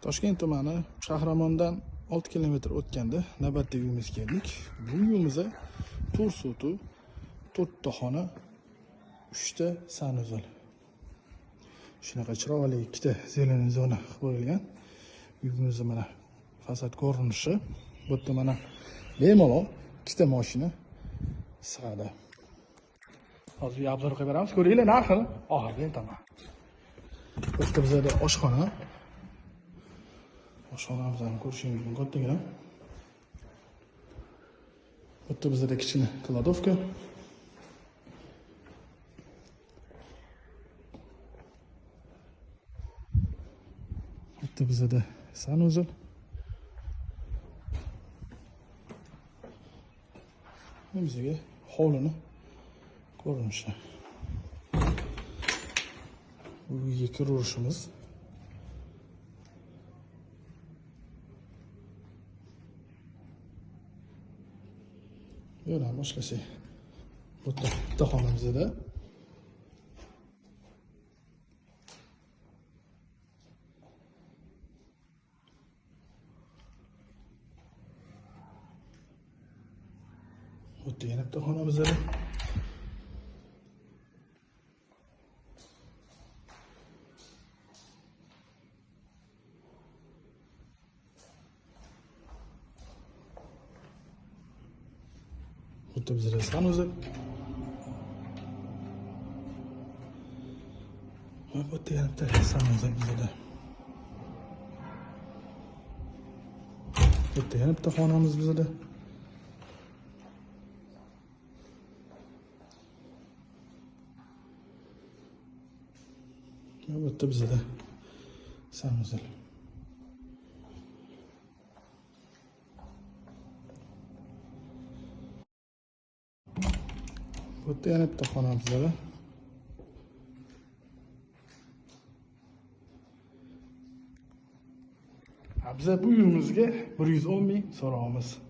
Toshkent tumani Shahramondan 6 kilometr o'tganda navbatdagi uyimizga keldik. Bu uyimizda 4 sotu, 4 ta xona, 3 ta sanuzel. Shunaqa chiroyli ikkita zelen zona qilib qo'yilgan. Uyimizda mana fasad ko'rinishi. Bu yerda mana bemalol ikkita mashina sig'adi. Hozir obzor qilib beramiz. Ko'ringlar, narxi oxirida aytaman. Bu yerda bizda oshxona. Oshxonamizni ko'rishingiz mumkin kattagina. Bu yerda bizda kichkina kladovka. Bu yerda bizda sanuzel. Bizga hovlini ko'rinishi. Uyga kiraverishimiz. Yo'ldan boshlasak. Bu yerda bitta xonamizda bu yerda yana bitta xonamizda bu yerda bizda sanuzel. Bu yerda yana bitta sanuzel bizda. Bu yerda yana bitta xonamiz bizda. Bu yerda bizda sanuzel. Bu yerda yana bitta xonamiz bizda. Biz bu uyimizga 110 ming so'raymiz.